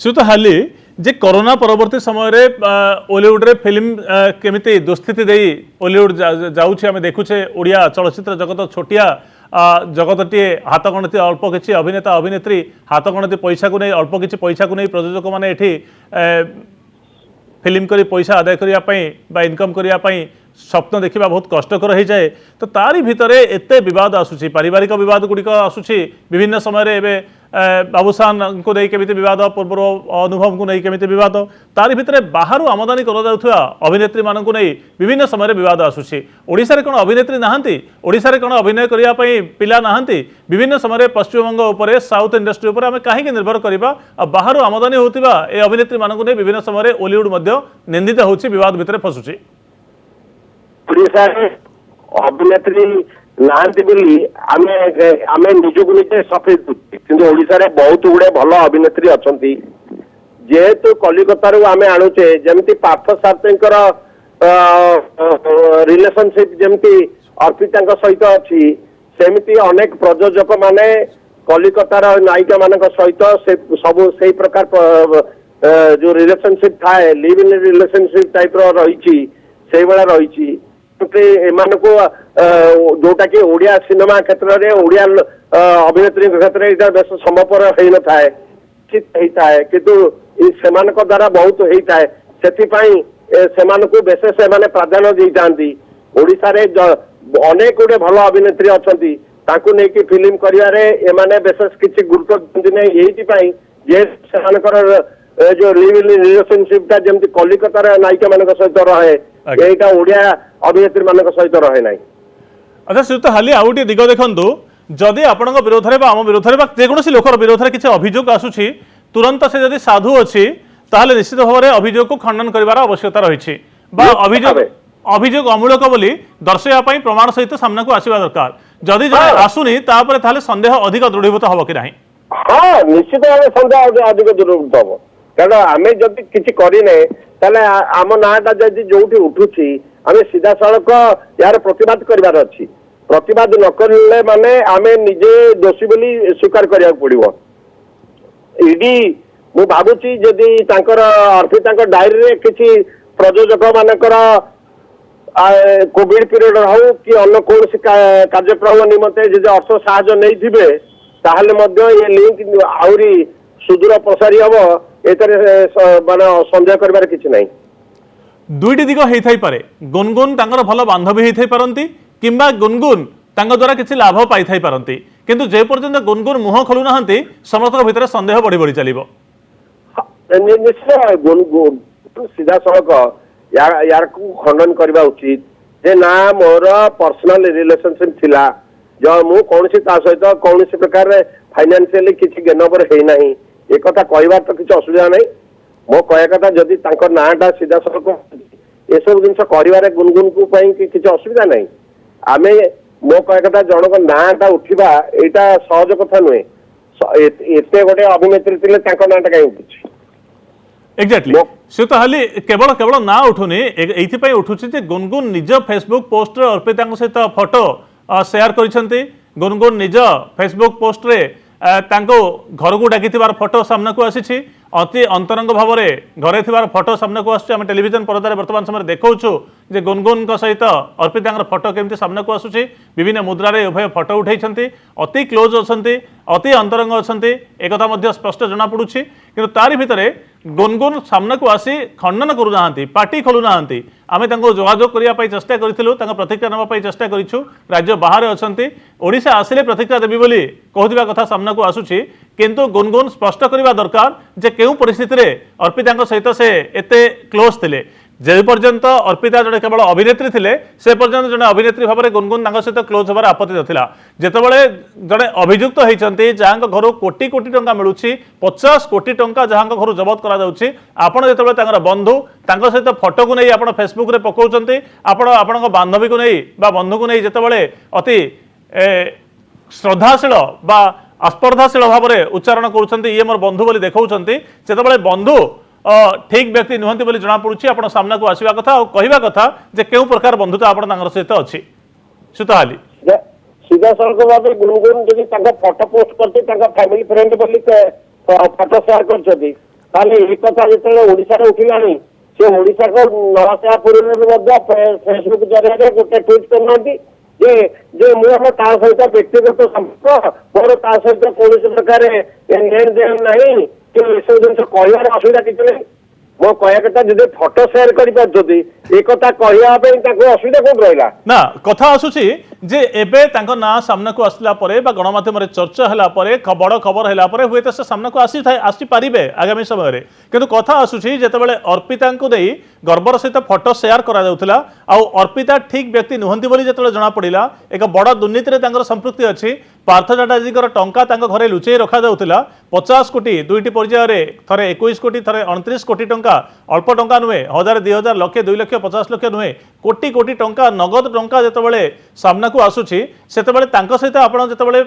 श्रुत हाली जे कोरोना परवर्ती समय ओलीवुड रे फिल्म केमिति दुस्थिति दे ओलीवुड जाऊँचे आम देखुचे ओडिया चलचित्र जगत छोटिया जगतटे हाथ गणति अल्प किसी अभिनेता अभिनेत्री हाथ गणति पैसा को नहीं अल्प किसी पैसा को नहीं प्रयोजक मैंने फिल्म करी पैसा आदाय करने इनकम करने स्वप्न देखा बहुत कष्टकर हो जाए। तो तारी भितर एते विवाद आसूची पारिवारिक विवाद गुड़िक आसूची विभिन्न समय बाबूसान को नहीं केमिति विवाद पूर्व अनुभव को नहीं केमिति विवाद तारी भितर बाहर आमदानी कर अभिनेत्री मानक नहीं विभिन्न समय विवाद आसूची। ओडिशा रे कोन अभिनेत्री नाहंती ओडिशा रे कोन अभिनय करिया पई पिला नाहंती विभिन्न समय पश्चिमबंग उपर साउथ इंडस्ट्री उपर आमे काहे निर्भर करबा बाहर आमदानी होतिबा ए अभिनेत्री मानक नहीं विभिन्न समय ओलीवुड मध्य निंदित होछि विवाद भितर फसुछि। ओडिशा रे अभिनेत्री नाहंती बोली आमे आमे निजको निजे सफेद किंतु ओडिशा रे बहुत गुड़े भल अभिनेत्री अछंती जेहेतु कलिकता रू आमे आणुचे जेमती पार्थ सारथींकर रिलेशनशिप जेमती अर्पिता सहित अच्छी सेमती अनेक प्रयोजक माने कलिकतार नायिका मानक सहित से सब से प्रकार जो रिलेशनशिप थाए लिव इन रिलेशनशिप टाइप रही से भाया रही एमानकु जोटा कि ओडिया सिनेमा क्षेत्र में ओडिया अभिनेत्री क्षेत्र में बेस समपर हो न थाए किंतु सेमानक द्वारा बहुत होता है से बेस से प्राधान्य दे जाती ओडिशा रे अनेक गुड़े भल अभिनेत्री अच्छी ताकू नहीं फिल्म करियारे बेस किसी गुरुत्व दिखती नहीं यही जे से जो लिव इन रिलेशनशिप टा जमी कलिकतार नायिका मान सहित रहे यहाँ ओडिया अभिनेत्री मान सहित रहे ना। अच्छा श्रीयुत हाली आउ टे दिग देखु जदि आपण विरोध में आम विरोध में जेकोसी लोकर विरोध में किसी अभियोग आसूची तुरंत से जदि साधु अच्छी ताहले निश्चित भाव में अभियोग को खंडन करार आवश्यकता रही अभियोग अमूलक बोली दर्शाई प्रमाण सहित सामना को आसवा दरकार जदि आसुनी तापर सन्देह अधिक दृढ़ीभूत हम कि नहीं। हाँ निश्चित भाव सन्देह अधिक दृढ़ीभूत हम कारण आम जब किसी करने आम नाटा जदि जो उठुची आम सीधा सड़क यार प्रतिवाद करार अच्छी प्रतिवाद न करें माने आम निजे दोषी बोली स्वीकार करा पड़ो इडी मु भावुची जदि अर्पिता डायरी रे किसी प्रयोजक मानकर कोविड पीरियड हो कि अन्य कौन कार्यक्रम निमंते जब अर्थ साहय नहीं थे ये लिंक आहरी सुदूर प्रसारी हम मान सन्देह कर किसी ना दुईटी दिग होई पारे गुनगुन तांकर भल बांधवी होई पारंती किंबा गुनगुन तांग द्वारा किसी लाभ पाई थाई पारंती किंतु जे पर्यंत गुनगुन मुह खोलु नाहंती समस्त भितर संदेह बढ़ी बढ़ी चलिबो। निश्चय गुनगुन सीधा सड़क यार को खंडन करवा उचित जे ना मोर पर्सनल रिलेशनशिप थिला जो मु कौन सहित कौन प्रकार फाइनेंशियली किसी गेनबर है ना एक कथा कहबार तो किसी असुविधा नहीं मो कह कथा जदि नाटा सीधा सड़क ये सब जिन कर गुनगुन को किसी असुविधा नहीं आम मो कह कथा जनक नाटा उठा यहाँ सहज कथा नुहे एत गोटे अभिनेत्री थे नाटा कहीं उठुची एक्जाक्टली श्रीयुत हाली केवल केवल ना उठुनी ये उठुची गुनगुन निज फेसबुक पोस्ट अर्पिता सहित फोटो शेयर कर गुनगुन निज फेसबुक पोस्ट रे घर को डाकी फोटो सामना को आसी अति अंतरंग भाव में घरे थी फोटो सामना को आम टेलीविजन पर्दार बर्तमान समय देखु जे गुनगुन सहित अर्पिता फोटो केमती सामना को आसूची विभिन्न मुद्रारे उभय फोटो उठाई अति क्लोज अच्छा अति अंतरंग अच्छा एक स्पष्ट जना पड़ुछि कि तारी भितर गुनगुन सामना को आसी खंडन करूना पार्टी खोलुना आम जोगाजोग करने चेष्टा करूँ प्रतिक्रिया नापी चेष्टा करूँ राज्य बाहर अच्छा ओडिशा आसिले प्रतिक्रिया देवी बोली कहूथिबा कथा सामना को आसूची किंतु गुनगुन स्पष्ट करवा दरकार जे केउ परिस्थिति रे अर्पिता सहित से एते क्लोज थिले जे पर्यंत अर्पिता जड़े केवल अभिनेत्री थिले से पर्यंत जड़े अभिनेत्री भाव में गुनगुन सहित क्लोज होबार आपत्ति नथिला जेतेबेले जड़े अभियुक्त होइचंती जहां घर कोटी कोटी टंका मिलूँ 50 कोटी टंका जहां घर जबत करा जाउची आपण जेतेबेले तांकर बंधु तांको सहित फोटो को नहीं आपण फेसबुक रे पकाउचंती आपण बांधवी को नहीं बा बंधु को नहीं जेतेबेले अति श्रद्धाशील बा आस्पर्धाशील भाव में उच्चारण करुँच ये मोर बंधु बोली देखते से बंधु ठीक व्यक्ति नुहति बोली जना पड़ुछि आपण सामना को आसवा कथा और कहवा कथा जे केउ प्रकार बंधुता आपण सहित अच्छी श्रुत हाली सीधा सड़क भाव गुनगुन जब फोटो पोस्ट करते फैमिली फ्रेंड बोली फोटो शेयर कर ताले एक कथा जिते ओडिशा रे उठिलानी से ओडिशा को नवासा पूर्व फेसबुक जरिए गोटे ट्वीट करनांती जे जे मोर ता सहित व्यक्तिगत संपर्क मोर ता सहित कौन प्रकार लेन देन नहीं कि सब जिन कहर असुविधा किसी नहीं मो कह कथा जब फोटो सेयार कर एक असुविधा कौन रहा ना कथा आसुची जे एबे तांको ना सामना को आसला परे बा गणमाध्यम रे चर्चा हला परे बड़ खबर हला परे हुए तो से सामना को आसी पारिबे आगामी समय रे किंतु कथा आसुची जेतेबेले अर्पिता को देई गर्वर सहित फोटो सेयार करा जाउथला आ अर्पिता ठीक व्यक्ति नुहंती बोली जेतेबेले जणा पड़िला एक बड़ दुर्नीति रे तांकर संपृक्ति अछि पार्थ चटर्जी टंका तांको घरे लुचेई रखा जाउथला 50 कोटी दुईटी पर्याय रे थरे 21 कोटी थरे 29 कोटी टंका अल्प टंका नुहे 1000 2000 लाख 2 लाख 50 लाख नुहे कोटी कोटी टंका नगद टंका जेतेबेले सामना को आसुची सेतेबेले तांको सहित आपण जेतेबेले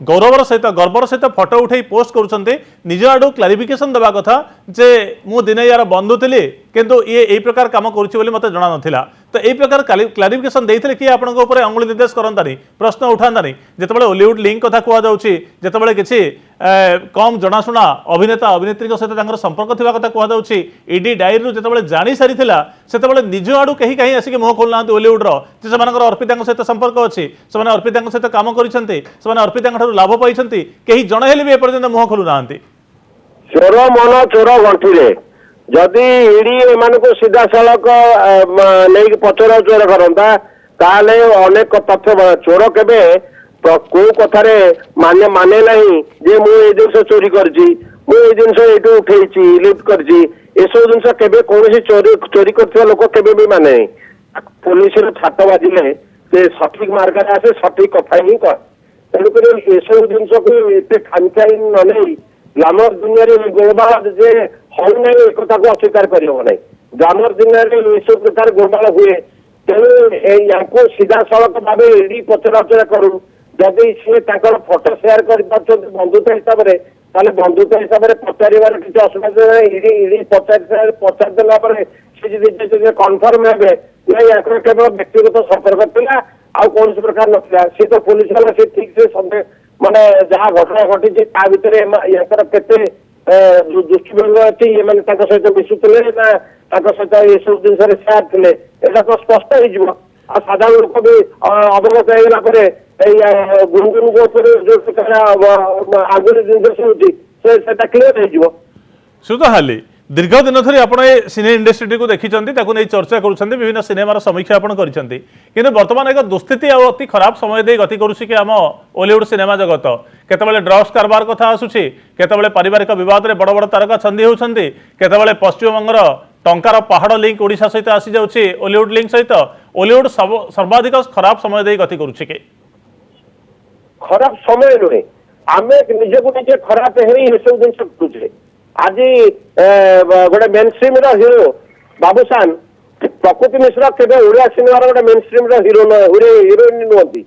गौरवर सहित गर्वर सहित फोटो उठे पोस्ट करुँचे निज आड़ क्लारिफिकेशन देवा कथा जे मु दिने यार बंधु थी किंतु ये यही प्रकार काम करुँच मत जना नाला तो यही प्रकार क्लारिफिकेशन देते किए आपण अंगुली निर्देश करतानी प्रश्न उठातानी जितेबाला हॉलीवुड लिंक कथा कहुच्छी जितेबाला किसी कम जनाशुना अभिनेता अभिनेत्री सहित संपर्क थिबा कथा कहुच्छी ईडी डायरी जितेबाला जानी सारी से निज आड़ू कहीं कहीं आसिक मुह खोलना हॉलीवुड से अर्पिता सहित संपर्क अच्छी से अर्पिता सहित कम कर अर्पिता लाभ पाई कहीं जड़े हेले भी एपर्यंत मुह खोलू ना चोर मन चोर गंठिले जदि ईडी एमान को सीधा सड़क नहीं पचरा उचरा करता ताले अनेक तथ्य चोर केबे को कथार माने माने नहीं जे मु ए जिनस चोरी करछि मु ए जिनस एटू उठेछि लिफ्ट करछि एसब जिनस केबे कोनोसी चोरी चोरी करथिबा लोक केबे भी माने पुलिस रे छात बाजिले से सठिक मार्ग रे आसे सठिक कथा ही कर तेणुक एसब जिनस को एते खानखाई न नहीं ग्लामर दुनिया रे गोलमाल जे हौ नहीं एक को अस्वीकार करहब नहीं ग्लामर दुनिया रे सब प्रकार गोलमाल हुए तेणु सीधा सड़क भाव ईडी पचरा उचरा करू जदि सी फोटो सेयार कर बंधुता हिसाब से ताले बंधुता हिसाब से पचार किसी असुविधा नहीं ईडी पचार देला सी कन्फर्म हे नहीं केवल व्यक्तिगत संपर्क था आउ कौन प्रकार ना सी तो पुलिस वाला सी ठीक से माने जहाँ घटना घटी भितर केते दृष्टिभंग अच्छी ये सहित मिशुले ना सहित ये सब जिन सेयार थे यहाँ तो स्पष्ट हो साधारण लोक भी अवगत होगा गुणगुण जो आगुरी निर्देश होता क्लीयर हो सुतहाली दीर्घ दिन धरी आप सिने इंडस्ट्री को देखी नहीं चर्चा करुँच विभिन्न सिनेमार समीक्षा किंतु बर्तमान एक दुस्थिति अति खराब समय दे गति करुँच कि आम हॉलीवुड सिनेमा जगत केतबेले ड्रग्स कारबार कथा आसुची केतबेले पारिवारिक विवाद में बड़ बड़ तारका छंदी होउछंती केतबेले पश्चिमबंगर टंकार पहाड़ लिंक ओडिशा सहित आसी जाउची हॉलीवुड लिंक सहित हॉलीवुड सर्वाधिक खराब समय दे गति करुँच कि खराब समय नुहे आम निजक निजे खराब है सब जिन आज गोटे मेन स्ट्रीम हीरो बाबूसान प्रकृति मिश्र केवल ओडिया सिनेमार गोटे मेन स्ट्रीम हिरोइन नुहति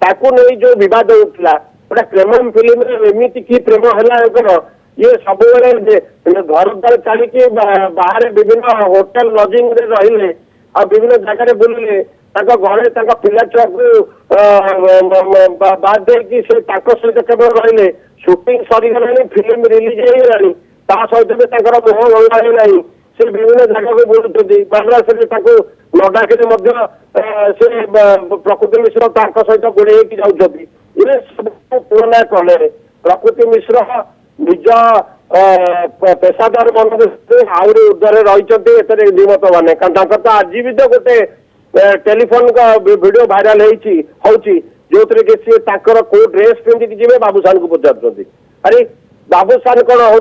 ताकू नहीं जो बद होता गोटे प्रेम फिल्म एमती कि प्रेम है ये सब घर द्वार छाड़ी बाहर विभिन्न होटेल लजिंग रही विभिन्न जगह बुलिले घरे पिला छुआ को बाद सहित केवल रही सुटिंग सरीगला फिल्म रिलीज होगा सहित भी मुह गंगा नहीं से विभिन्न जगह को बुलुंट बांग्लादेश न डाकिले से प्रकृति मिश्र सहित गोड़े जाऊँगी ये सब तुलना कले प्रकृति मिश्र निज पेशादार मन आहरी उर्धर रही निमत मैंने तो आज भी तो गोटे टेलीफोन का वीडियो भाइराल होची जो सी को ड्रेस पिंधिकी जी बाबूसान को पचार अरे बाबूसान कौन हूँ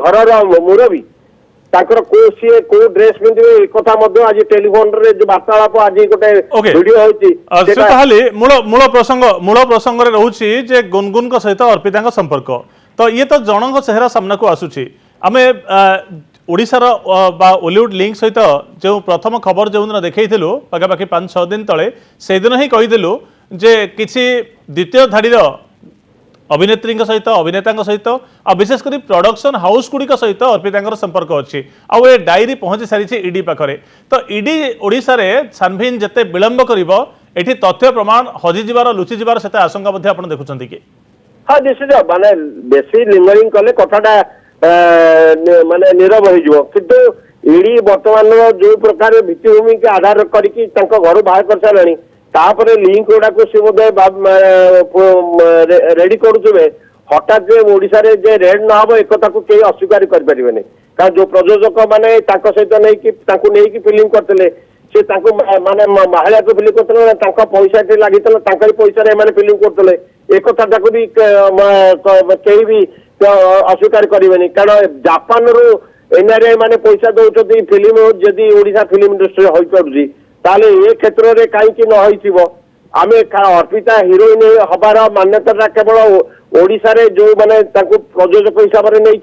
घर मुरबी सी को ड्रेस पिंधे एक आज टेलीफोन रे जो वार्तालाप आज गोटे वीडियो होची मूल प्रसंग रोचे जे गुनगुन को सहित अर्पिता संपर्क तो ये तो जनक चेहरा सामना को आसुची आमे ओडिशार हॉलीवुड लिंक सहित जो प्रथम खबर जो दिन देखु पाखापाखि 5-6 दिन तले से दिन ही कहीदेलु जे किसी द्वितीय धाड़ी अभिनेत्री सहित अभिनेता सहित आ विशेषकर प्रोडक्शन हाउस गुड़िक सहित अर्पिता संपर्क अच्छी आउ ए डायरी पहुंची सारी ईडी पाखे तो ईडी ओडिशा रे छानभिन जिते विलंब कर तथ्य प्रमाण हजिजार लुचिजार से आशंका देखुं कि हाँ निश्चित माने बेसी लिंगरिंग कले कथाटा माने नीरव हो किंतु इडी वर्तमान जो प्रकार भित्तिभूमि के आधार करके घर बाहर कर सारे तापर लिंक गुड़ा को सी बोधे रेडी करुवे हठात ओडिशा रे जे रेड न हम एक को कई अस्वीकार करें कारण जो प्रयोजक माने सहित नहीं फिल्म करते से माने महिला को फिल्म करते पैसा लगी पैसा एम फिल्म करते एक भी कहीं भी अस्वीकार करेंगे कारण जापान रु एनआरआई माने पैसा दौरान फिल्म जदि ओडिशा फिल्म इंडस्ट्री हो पार्टी ताले ए क्षेत्र में कहीं न आम अर्पिता हिरोइन हबार मान्यता केवल ओडिशा रे जो माने प्रयोजक हिसाब से नहीं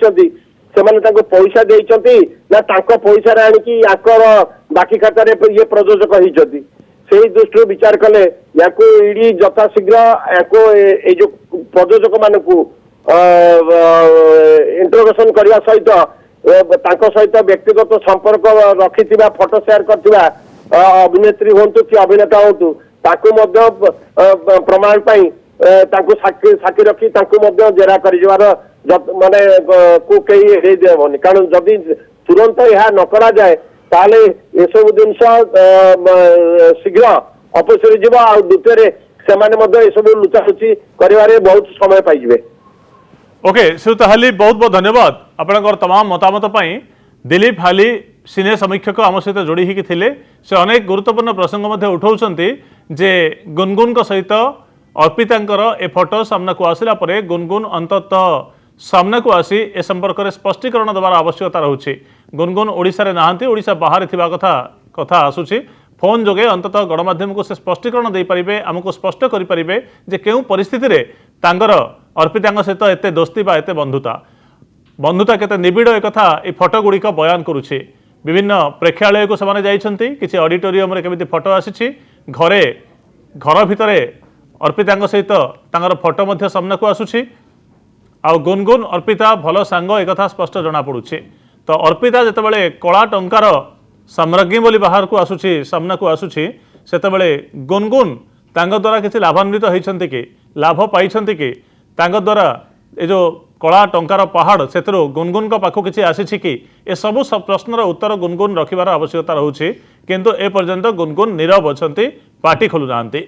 से पैसा देती ना पैसा आनिकी बाकी खाता ये प्रयोजक होती से दृष्टि विचार कले या इडी यथा शीघ्र या जो प्रयोजक मान इंट्रोगेशन करने सहित व्यक्तिगत संपर्क रखि फोटो शेयर करथिबा अभिनेत्री हूँ कि अभिनेता हूँ प्रमाण साक्षी रखी जेरा कर माने को कई देवनी कारण जदि तुरंत यह न करा जाए ताले ये सब जिनस शीघ्र अपसरी जीव आ द्वितीय से सब लुचालुची कर बहुत समय पाइबे। ओके श्रीयुत हाली बहुत बहुत धन्यवाद आपनकर तमाम मतामत पई। दिलीप हाली सिने समीक्षक आम सहित जोड़ी ही थिले से अनेक गुरुत्वपूर्ण प्रसंग मध्य उठाउछंती जे गुनगुन सहित अर्पितांकर ए फोटो सामना को आसिला परे गुनगुन अंततः सामना को आसी ए संपर्क में स्पष्टीकरण देवार आवश्यकता रहुछि। गुनगुन ओडिशा रे नाहंती ओडिशा बाहर थिबा कथा आसुछि फोन जोगे अंततः गणमाध्यम को से स्पष्टीकरण दे पारिबे आमको स्पष्ट करि पारिबे जे केउ परिस्थिति रे तांगर अर्पितांग सहित एते दोस्ती बा एते बंधुता केते निबिड़ एक कथा ए फोटो गुड़िक बयान करुछि। विभिन्न प्रेक्षालय को समाने जाइछंती किछि ऑडिटोरियम रे केमिति फोटो आसीछि घर भितरे अर्पितांग सहित तांगर फोटो मध्य सामना को आसुछि आ गुनगुन अर्पिता भल सांग एक कथा स्पष्ट जना पड़ुछि। तो अर्पिता जेतेबेले कला टंकार साम्राज्ञी बोली बाहर को आसुछि सामना को आसुछि सेतेबेले गुनगुन तांग द्वारा किछि लाभान्वित होइछंती कि लाभ पाइछंती कि तांग द्वारा ए जो कला टंकार पहाड़ सेतरो गुनगुन का पाखु किछि आसीछि कि ए सबु प्रश्नर उत्तर गुनगुन रखिबार आवश्यकता रहुछि किंतु ए पर्यंत गुनगुन नीरव अछंती पार्टी खोलु नांती।